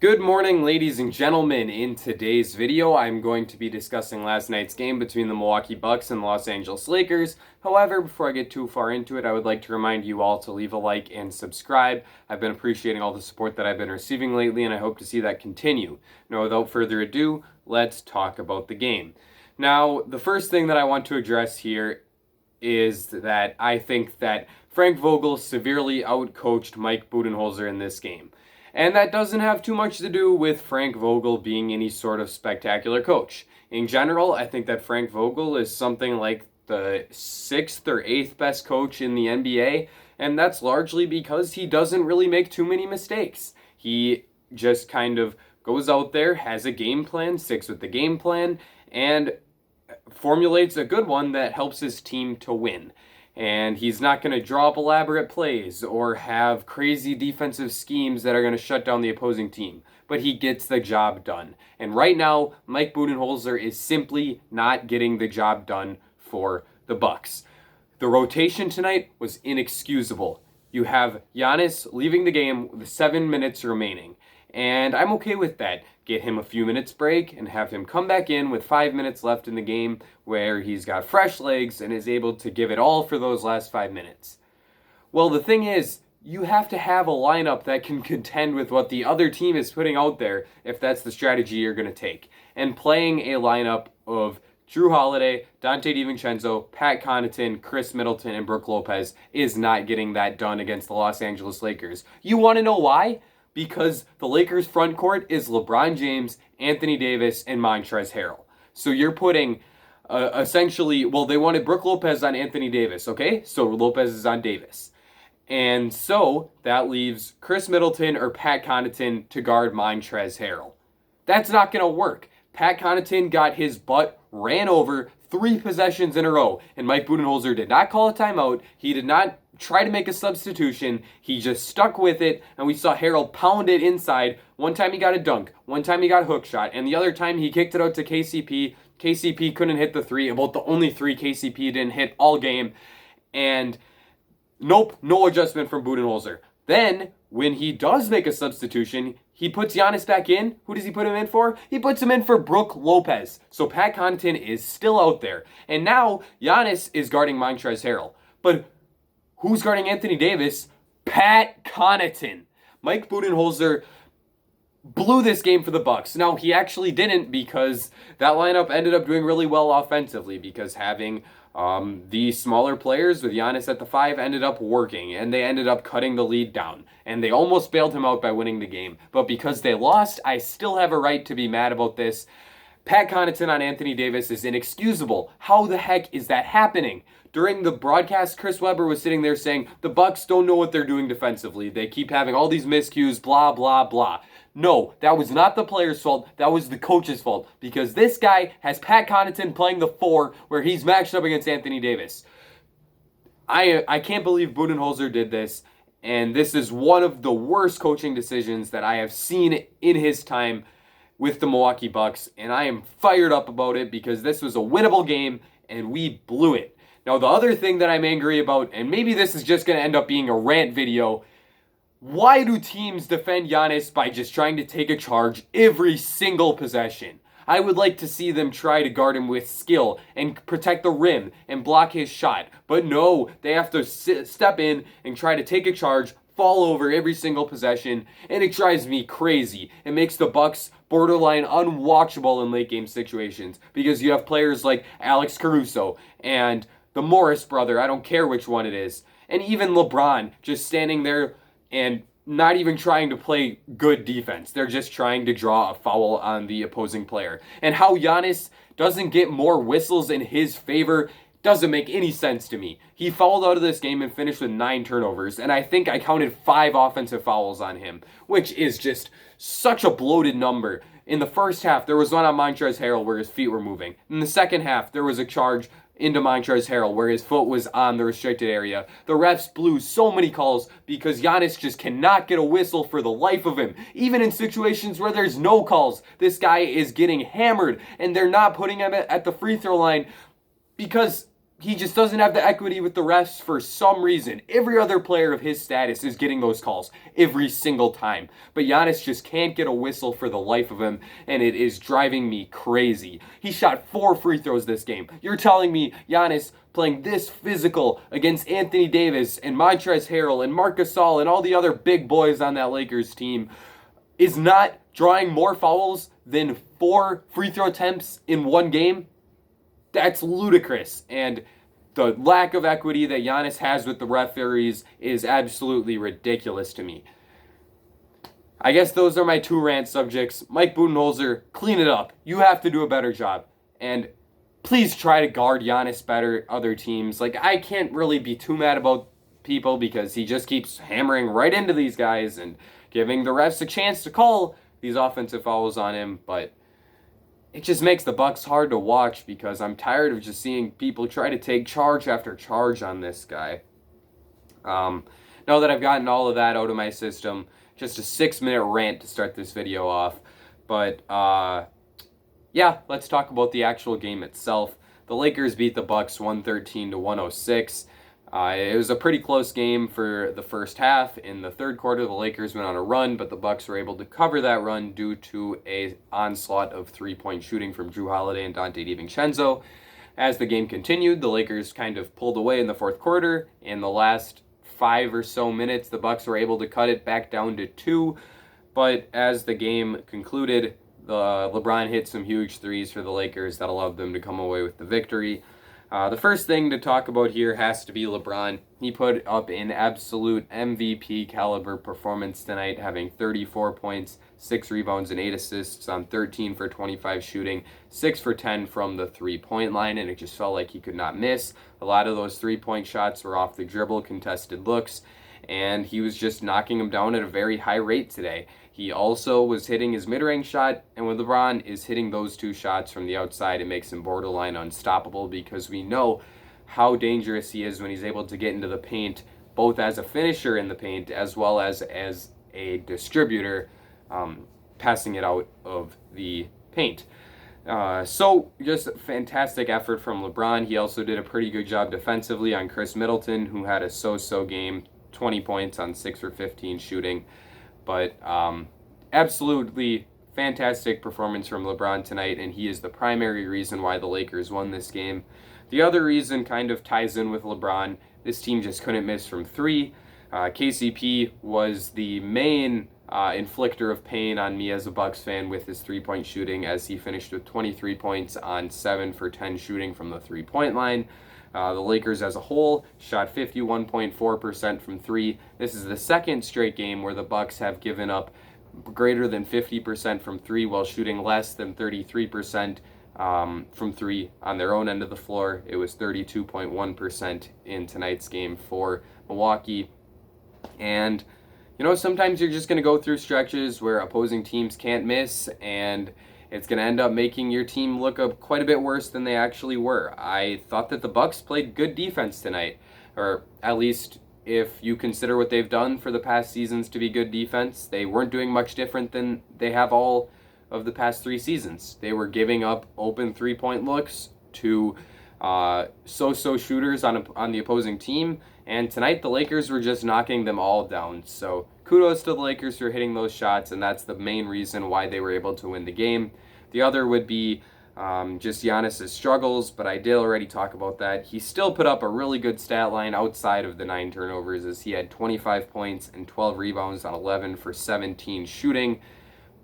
Good morning, ladies and gentlemen. In today's video, I'm going to be discussing last night's game between the Milwaukee Bucks and Los Angeles Lakers. However, before I get too far into it, I would like to remind you all to leave a like and subscribe. I've been appreciating all the support that I've been receiving lately, and I hope to see that continue. Now, without further ado, let's talk about the game. Now, the first thing that I want to address here is that I think that Frank Vogel severely outcoached Mike Budenholzer in this game. And that doesn't have too much to do with Frank Vogel being any sort of spectacular coach. In general, I think that Frank Vogel is something like the 6th or 8th best coach in the NBA, and that's largely because he doesn't really make too many mistakes. He just kind of goes out there, has a game plan, sticks with the game plan, and formulates a good one that helps his team to win. And he's not going to draw up elaborate plays or have crazy defensive schemes that are going to shut down the opposing team. But he gets the job done. And right now, Mike Budenholzer is simply not getting the job done for the Bucks. The rotation tonight was inexcusable. You have Giannis leaving the game with 7 minutes remaining. And I'm okay with that. Get him a few minutes break and have him come back in with 5 minutes left in the game where he's got fresh legs and is able to give it all for those last 5 minutes. Well, the thing is, you have to have a lineup that can contend with what the other team is putting out there if that's the strategy you're going to take. And playing a lineup of Drew Holiday, Dante DiVincenzo, Pat Connaughton, Chris Middleton, and Brook Lopez is not getting that done against the Los Angeles Lakers. You want to know why? Because the Lakers' front court is LeBron James, Anthony Davis, and Montrezl Harrell. So you're putting essentially, well, they wanted Brook Lopez on Anthony Davis, okay? So Lopez is on Davis. And so that leaves Chris Middleton or Pat Connaughton to guard Montrezl Harrell. That's not going to work. Pat Connaughton got his butt ran over 3 possessions in a row, and Mike Budenholzer did not call a timeout. He did not try to make a substitution. He just stuck with it, and we saw Harrell pound it inside. One time he got a dunk, one time he got a hook shot, and the other time he kicked it out to KCP. KCP couldn't hit the 3, about the only 3 KCP didn't hit all game. And nope, no adjustment from Budenholzer. Then, when he does make a substitution, he puts Giannis back in. Who does he put him in for? He puts him in for Brook Lopez. So Pat Connaughton is still out there. And now, Giannis is guarding Montrezl Harrell. But who's guarding Anthony Davis? Pat Connaughton. Mike Budenholzer blew this game for the Bucks. Now, he actually didn't, because that lineup ended up doing really well offensively, because having the smaller players with Giannis at the 5 ended up working, and they ended up cutting the lead down. And they almost bailed him out by winning the game. But because they lost, I still have a right to be mad about this. Pat Connaughton on Anthony Davis is inexcusable. How the heck is that happening? During the broadcast, Chris Webber was sitting there saying, the Bucks don't know what they're doing defensively. They keep having all these miscues, blah, blah, blah. No, that was not the player's fault. That was the coach's fault. Because this guy has Pat Connaughton playing the 4 where he's matched up against Anthony Davis. I can't believe Budenholzer did this. And this is one of the worst coaching decisions that I have seen in his time with the Milwaukee Bucks. And I am fired up about it because this was a winnable game and we blew it. Now, the other thing that I'm angry about, and maybe this is just going to end up being a rant video, why do teams defend Giannis by just trying to take a charge every single possession? I would like to see them try to guard him with skill and protect the rim and block his shot. But no, they have to step in and try to take a charge, fall over every single possession, and it drives me crazy. It makes the Bucks borderline unwatchable in late game situations because you have players like Alex Caruso and the Morris brother, I don't care which one it is, and even LeBron just standing there and not even trying to play good defense. They're just trying to draw a foul on the opposing player. And how Giannis doesn't get more whistles in his favor doesn't make any sense to me. He fouled out of this game and finished with 9 turnovers, and I think I counted 5 offensive fouls on him, which is just such a bloated number. In the first half, there was one on Montrezl Harrell where his feet were moving. In the second half, there was a charge into Montrezl Harrell where his foot was on the restricted area. The refs blew so many calls because Giannis just cannot get a whistle for the life of him. Even in situations where there's no calls, this guy is getting hammered, and they're not putting him at the free throw line because he just doesn't have the equity with the refs for some reason. Every other player of his status is getting those calls every single time. But Giannis just can't get a whistle for the life of him, and it is driving me crazy. He shot 4 free throws this game. You're telling me Giannis playing this physical against Anthony Davis and Montrezl Harrell and Marc Gasol and all the other big boys on that Lakers team is not drawing more fouls than 4 free throw attempts in one game? That's ludicrous, and the lack of equity that Giannis has with the referees is absolutely ridiculous to me. I guess those are my 2 rant subjects. Mike Budenholzer, clean it up. You have to do a better job. And please try to guard Giannis better, other teams. Like, I can't really be too mad about people because he just keeps hammering right into these guys and giving the refs a chance to call these offensive fouls on him, but it just makes the Bucks hard to watch because I'm tired of just seeing people try to take charge after charge on this guy. Now that I've gotten all of that out of my system, just a 6-minute rant to start this video off. But yeah, let's talk about the actual game itself. The Lakers beat the Bucks 113-106. It was a pretty close game for the first half. In the third quarter, the Lakers went on a run, but the Bucks were able to cover that run due to an onslaught of 3-point shooting from Jrue Holiday and Dante DiVincenzo. As the game continued, the Lakers kind of pulled away in the fourth quarter. In the last 5 or so minutes, the Bucks were able to cut it back down to 2. But as the game concluded, LeBron hit some huge threes for the Lakers that allowed them to come away with the victory. The first thing to talk about here has to be LeBron. He put up an absolute MVP caliber performance tonight, having 34 points, 6 rebounds, and 8 assists on 13 for 25 shooting, 6 for 10 from the 3-point line, and it just felt like he could not miss. A lot of those 3-point shots were off the dribble, contested looks, and he was just knocking them down at a very high rate today. He also was hitting his mid-range shot, and when LeBron is hitting those 2 shots from the outside, it makes him borderline unstoppable because we know how dangerous he is when he's able to get into the paint, both as a finisher in the paint as well as a distributor, passing it out of the paint. So just fantastic effort from LeBron. He also did a pretty good job defensively on Chris Middleton, who had a so-so game, 20 points on 6 for 15 shooting. But absolutely fantastic performance from LeBron tonight, and he is the primary reason why the Lakers won this game. The other reason kind of ties in with LeBron. This team just couldn't miss from 3. KCP was the main inflictor of pain on me as a Bucks fan with his 3-point shooting, as he finished with 23 points on 7 for 10 shooting from the 3-point line. The Lakers as a whole shot 51.4% from 3. This is the second straight game where the Bucks have given up greater than 50% from 3 while shooting less than 33% from 3 on their own end of the floor. It was 32.1% in tonight's game for Milwaukee. And, you know, sometimes you're just going to go through stretches where opposing teams can't miss, and it's going to end up making your team look quite a bit worse than they actually were. I thought that the Bucks played good defense tonight, or at least if you consider what they've done for the past seasons to be good defense. They weren't doing much different than they have all of the past 3 seasons. They were giving up open 3-point looks to so-so shooters on the opposing team, and tonight the Lakers were just knocking them all down. So kudos to the Lakers for hitting those shots, and that's the main reason why they were able to win the game. The other would be just Giannis' struggles, but I did already talk about that. He still put up a really good stat line outside of the 9 turnovers, as he had 25 points and 12 rebounds on 11 for 17 shooting,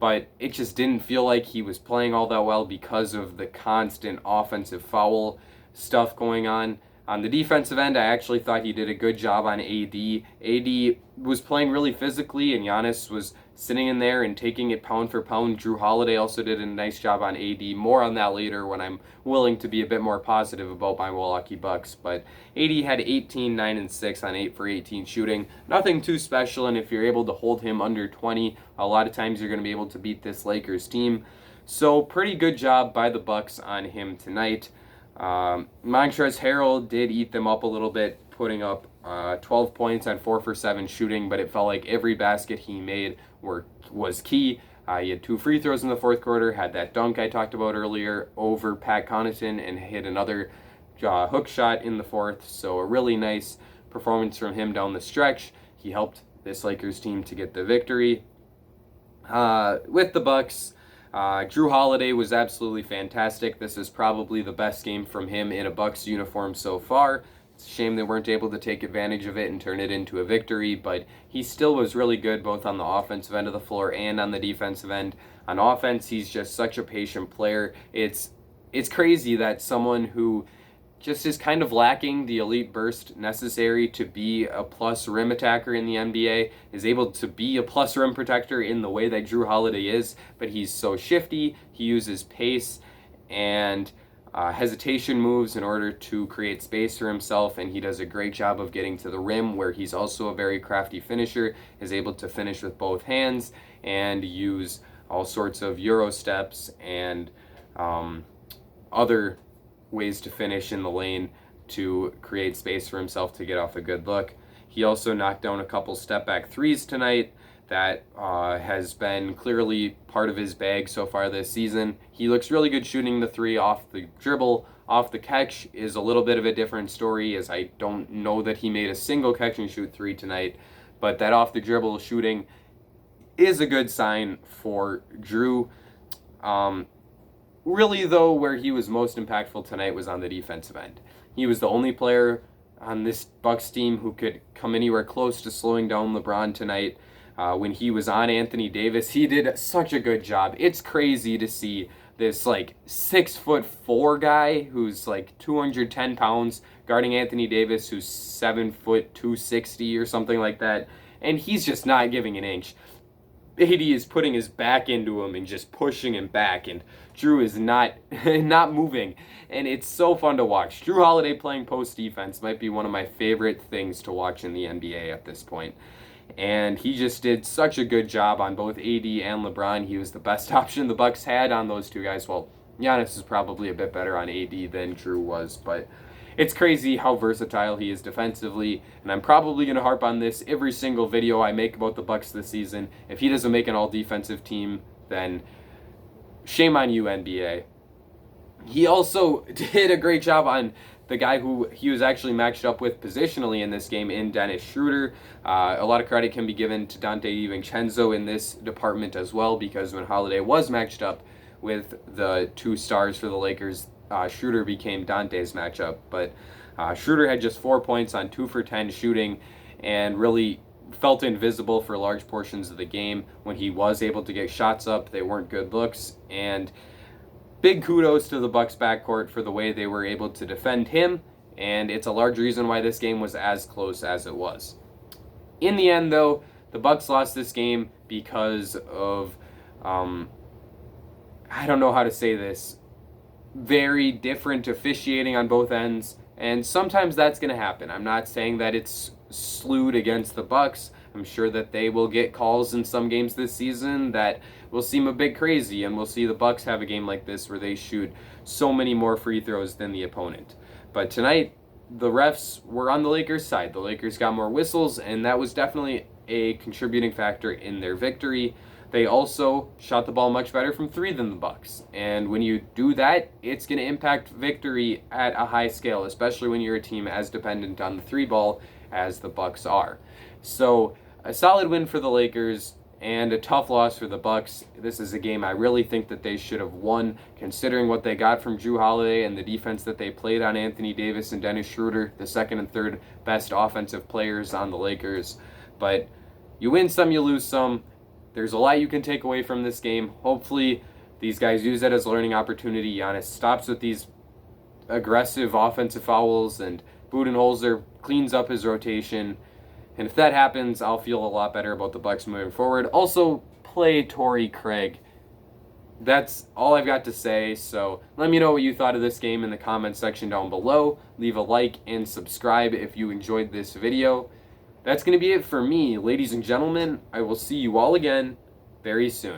but it just didn't feel like he was playing all that well because of the constant offensive foul stuff going on. On the defensive end, I actually thought he did a good job on AD. AD was playing really physically, and Giannis was sitting in there and taking it pound for pound. Jrue Holiday also did a nice job on AD. More on that later when I'm willing to be a bit more positive about my Milwaukee Bucks. But AD had 18, 9, and 6 on 8 for 18 shooting. Nothing too special, and if you're able to hold him under 20, a lot of times you're going to be able to beat this Lakers team. So pretty good job by the Bucks on him tonight. Montrezl Harrell did eat them up a little bit, putting up 12 points on 4 for 7 shooting, but it felt like every basket he made was key. He had 2 free throws in the fourth quarter, had that dunk I talked about earlier over Pat Connaughton, and hit another hook shot in the fourth. So a really nice performance from him down the stretch. He helped this Lakers team to get the victory. With the Bucks, Jrue Holiday was absolutely fantastic. This is probably the best game from him in a Bucks uniform so far. It's a shame they weren't able to take advantage of it and turn it into a victory, but he still was really good both on the offensive end of the floor and on the defensive end. On offense, he's just such a patient player. It's crazy that someone who just is kind of lacking the elite burst necessary to be a plus rim attacker in the NBA is able to be a plus rim protector in the way that Jrue Holiday is, but he's so shifty. He uses pace and hesitation moves in order to create space for himself, and he does a great job of getting to the rim, where he's also a very crafty finisher, is able to finish with both hands and use all sorts of Euro steps and other ways to finish in the lane to create space for himself to get off a good look. He also knocked down a couple step back threes tonight that has been clearly part of his bag so far this season. He looks really good shooting the three off the dribble. Off the catch is a little bit of a different story, as I don't know that he made a single catch and shoot three tonight, but that off the dribble shooting is a good sign for Jrue. Really, though, where he was most impactful tonight was on the defensive end. He was the only player on this Bucks team who could come anywhere close to slowing down LeBron tonight. When he was on Anthony Davis, he did such a good job. It's crazy to see this like 6'4" guy who's like 210 pounds guarding Anthony Davis, who's 7'260" or something like that, and he's just not giving an inch. AD is putting his back into him and just pushing him back, and Jrue is not moving, and it's so fun to watch. Jrue Holiday playing post defense might be one of my favorite things to watch in the NBA at this point. And he just did such a good job on both AD and LeBron. He was the best option the Bucks had on those two guys. Well, Giannis is probably a bit better on AD than Jrue was, but it's crazy how versatile he is defensively, and I'm probably going to harp on this every single video I make about the Bucks this season. If he doesn't make an all-defensive team, then shame on you, NBA. He also did a great job on the guy who he was actually matched up with positionally in this game, in Dennis Schroeder. A lot of credit can be given to Dante DiVincenzo in this department as well, because when Holiday was matched up with the two stars for the Lakers, Schroeder became Dante's matchup. But Schroeder had just 4 points on 2 for 10 shooting, and really felt invisible for large portions of the game. When he was able to get shots up, they weren't good looks, and big kudos to the Bucks backcourt for the way they were able to defend him, and it's a large reason why this game was as close as it was. In the end, though, the Bucks lost this game because of, I don't know how to say this, very different officiating on both ends, and sometimes that's going to happen. I'm not saying that it's slewed against the Bucks. I'm sure that they will get calls in some games this season that will seem a bit crazy, and we'll see the Bucks have a game like this where they shoot so many more free throws than the opponent. But tonight, the refs were on the Lakers' side. The Lakers got more whistles, and that was definitely a contributing factor in their victory. They also shot the ball much better from three than the Bucks, and when you do that, it's going to impact victory at a high scale, especially when you're a team as dependent on the three ball as the Bucks are. So a solid win for the Lakers and a tough loss for the Bucks. This is a game I really think that they should have won, considering what they got from Jrue Holiday and the defense that they played on Anthony Davis and Dennis Schroeder, the second and third best offensive players on the Lakers. But you win some, you lose some. There's a lot you can take away from this game. Hopefully these guys use that as a learning opportunity. Giannis stops with these aggressive offensive fouls, and Budenholzer cleans up his rotation. And if that happens, I'll feel a lot better about the Bucks moving forward. Also, play Torrey Craig. That's all I've got to say. So let me know what you thought of this game in the comments section down below. Leave a like and subscribe if you enjoyed this video. That's going to be it for me, ladies and gentlemen. I will see you all again very soon.